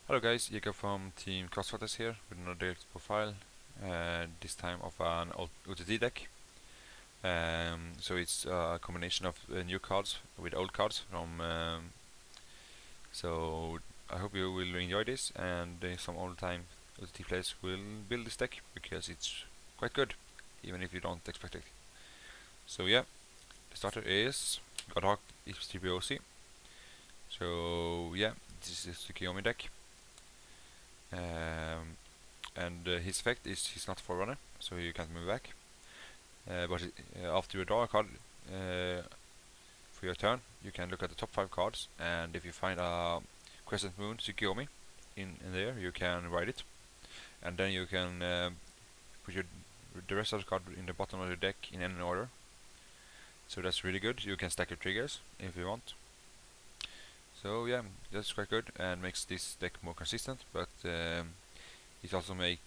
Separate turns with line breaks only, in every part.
Hello guys, Jacob from Team Crossfighters here with another profile, this time of an OTT deck. So it's a combination of new cards with old cards from. So I hope you will enjoy this, and some old time OTT players will build this deck because it's quite good, even if you don't expect it. So yeah, the starter is Godhawk Tsukuyomi. So yeah, this is the Tsukuyomi deck. And his effect is he's not Forerunner, so you can't move back. But after you draw a card for your turn, you can look at the top 5 cards, and if you find a Crescent Moon Tsukuyomi in there, you can write it, and then you can put the rest of the card in the bottom of your deck in any order. So that's really good. You can stack your triggers if you want. So yeah, that's quite good and makes this deck more consistent. But it also makes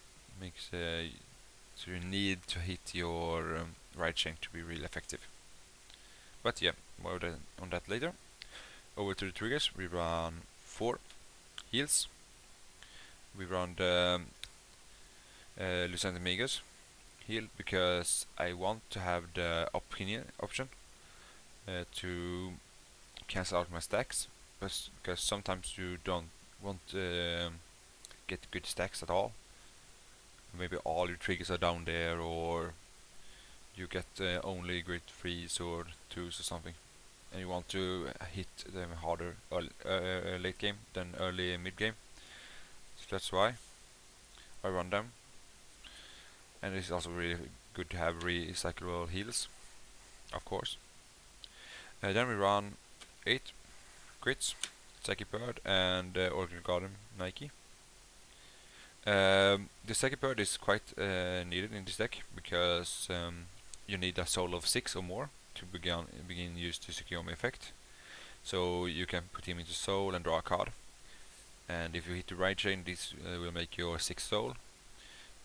so you need to hit your right chain to be really effective. But yeah, more on that later. Over to the triggers, we run 4 heals. We run the Lucent Megas heal because I want to have the opinion option to cancel out my stacks, because sometimes you don't want get good stacks at all. Maybe all your triggers are down there, or you get only grid 3s or 2s or something, and you want to hit them harder late game than early mid game. So that's why I run them. And it's also really good to have recyclable heals, of course. Then we run 8 crits, Psychic Bird and Organ Garden Nike. The Psychic Bird is quite needed in this deck because you need a soul of 6 or more to begin use the Tsukuyomi effect. So you can put him into soul and draw a card. And if you hit the right chain, this will make your 6th soul.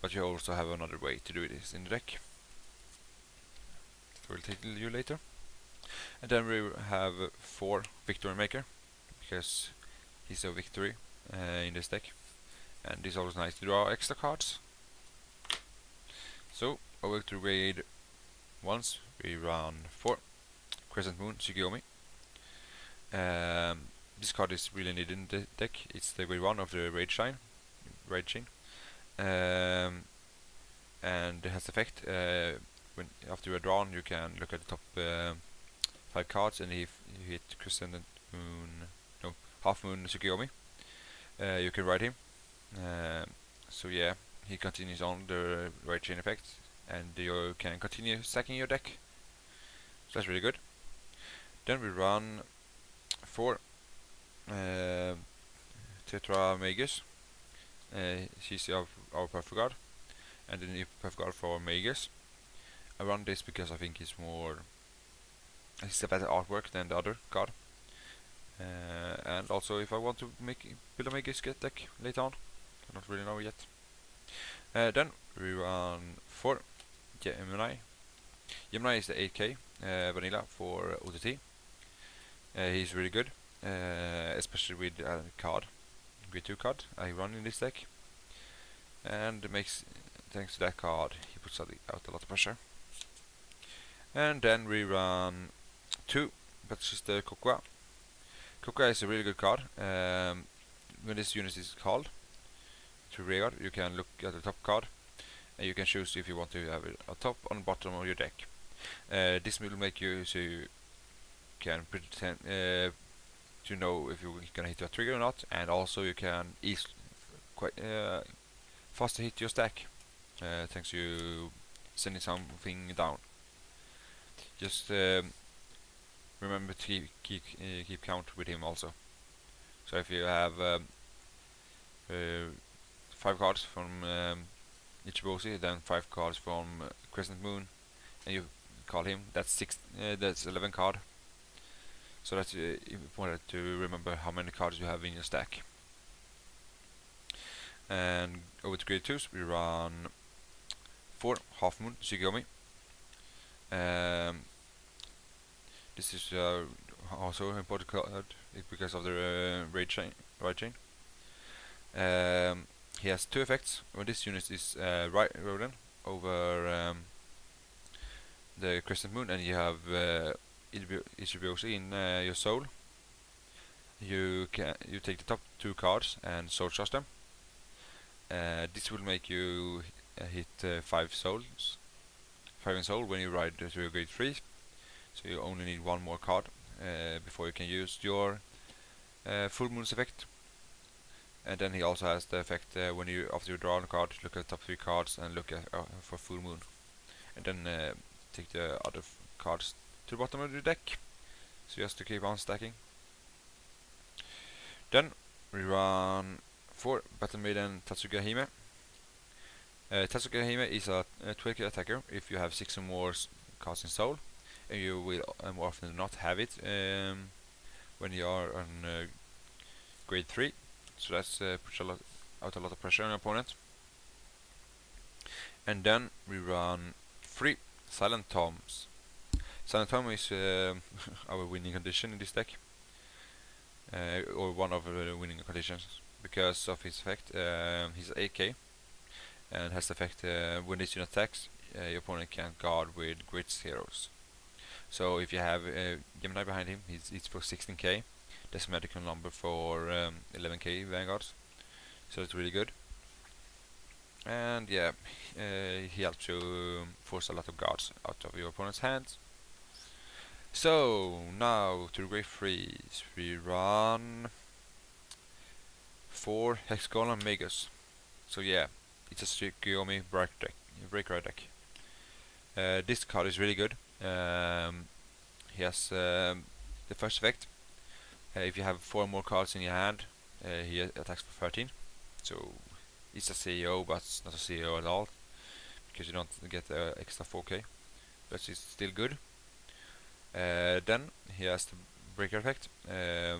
But you also have another way to do this in the deck. We'll tell you later. And then we have 4 Victory Maker, because he's a victory in this deck. And it's always nice to draw extra cards. So over to grade 1s, we run 4 Crescent Moon Tsukuyomi. This card is really needed in the deck. It's the grade 1 of the Raid Chain. And it has effect. When after you are drawn, you can look at the top 5 cards, and if you hit Crescent Moon, no, Half Moon Tsukuyomi, you can write him. So yeah, he continues on the right chain effect, and you can continue stacking your deck. So that's really good. Then we run 4 Tetra Magus. She's our Perfect Guard, and the new Perfect Guard for Magus. I run this because I think it's a better artwork than the other card. And also if I want to build a Magus deck later on. I don't really know yet. Then we run 4 Gemini. Gemini is the 8k vanilla for OTT. He's really good, especially with a card, grade 2 card I run in this deck. And thanks to that card, he puts out a lot of pressure. And then we run 2, but it's just the Kokua. Kokua is a really good card. When this unit is called to rear, you can look at the top card, and you can choose if you want to have it on top or on bottom of your deck. This will make you so you can pretend to know if you're gonna hit a trigger or not, and also you can quite faster hit your stack thanks to you sending something down. Just remember to keep count with him also. So if you have 5 cards from Ichiboshi, then 5 cards from Crescent Moon, and you call him, that's 11 card. So that's important to remember how many cards you have in your stack. And over to grade 2s, we run 4 Half Moon Tsukuyomi. This is also an important card because of the right chain. He has two effects. When this unit is right rolling over the crescent moon, and you have Ichibyoshi in your soul, you take the top two cards and soul charge them. This will make you hit 5 souls, 5 in soul when you ride to a grade 3. So you only need one more card before you can use your full moon's effect. And then he also has the effect when you, after you draw a card, look at the top 3 cards and look at for full moon, and then take the other cards to the bottom of the deck. So just to keep on stacking. Then we run 4 Battle Maiden Tsukuyomi. Tsukuyomi is a 12 attacker if you have 6 or more cards in soul, and you will more often than not have it when you are on grade 3. So that's puts out a lot of pressure on your opponent. And then we run 3 Silent Toms. Silent Tom is our winning condition in this deck, or one of the winning conditions, because of his effect. He's AK and has the effect when this unit attacks, your opponent can guard with grit heroes. So if you have Gemini behind him, it's for 16k. That's a medical number for 11k vanguards. So it's really good. And yeah, he helps you force a lot of guards out of your opponent's hands. So now to the grade 3s we run 4 Hexagonal Magus. So yeah, it's a Tsukuyomi breaker deck. This card is really good. He has the first effect. If you have 4 more cards in your hand, he attacks for 13. So it's a CEO, but it's not a CEO at all, because you don't get extra 4k, but it's still good. Then he has the breaker effect.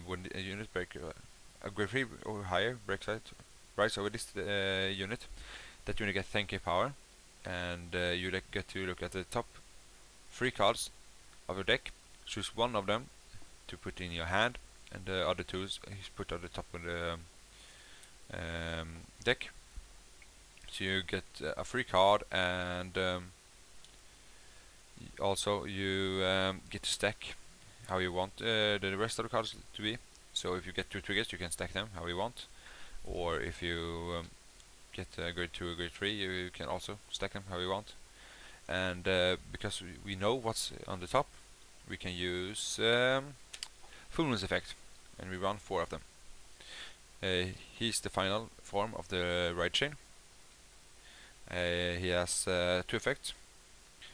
When a unit breaks a grade 3 or higher breaks right over this unit, that unit gets 10k power, and you get to look at the top 3 cards of your deck, choose one of them to put in your hand, and the other 2 is put at the top of the deck. So you get a free card, and also you get to stack how you want the rest of the cards to be. So if you get 2 triggers, you can stack them how you want, or if you get grade 2 or grade 3, you can also stack them how you want. And because we know what's on the top, we can use Full Moon's effect, and we run 4 of them. He's the final form of the ride chain. He has 2 effects.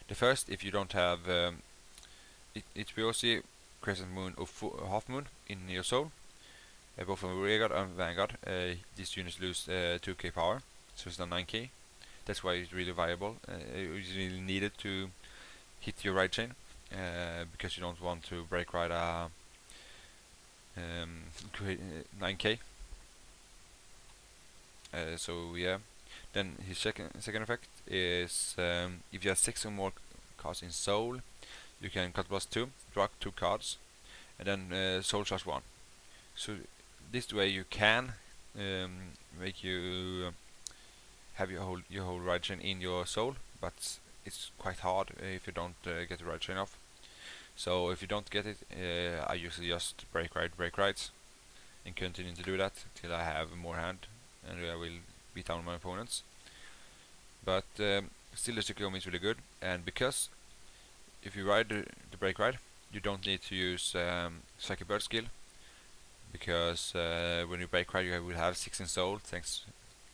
The first, if you don't have Ichibyoshi, Crescent Moon or Half Moon in your soul, both from Rearguard and Vanguard, these units lose 2k power, so it's not 9k. That's why it's really viable. It's really needed to hit your ride chain, because you don't want to break ride a 9k. So yeah. Then his second effect is if you have 6 or more cards in soul, you can cut +2, draw 2 cards, and then soul charge 1. So this way you can make you have your whole ride chain in your soul, but it's quite hard if you don't get the ride chain off. So if you don't get it, I usually just break rides, and continue to do that till I have more hand, and I will beat down my opponents. But still, the Tsukuyomi is really good, and because if you ride the break ride, you don't need to use Psychic Bird skill, because when you break ride, you will have 6 in soul, thanks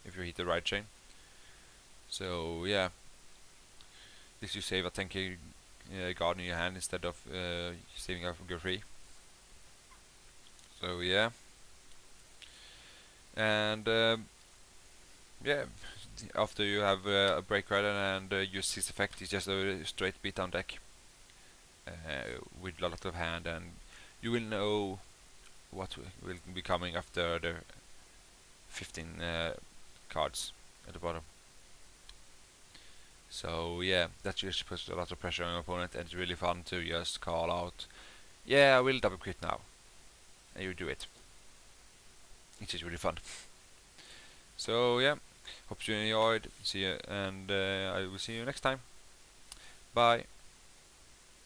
if you hit the ride chain. So yeah, this you save a 10k guard in your hand instead of saving up go free. So yeah, and yeah, after you have a break rider and use his effect, it's just a straight beatdown deck with a lot of hand, and you will know what will be coming after the 15 cards at the bottom. So yeah, that just puts a lot of pressure on your opponent, and it's really fun to just call out, yeah, I will double crit now, and you do it. It's just really fun. So yeah, hope you enjoyed. See you, and I will see you next time. Bye.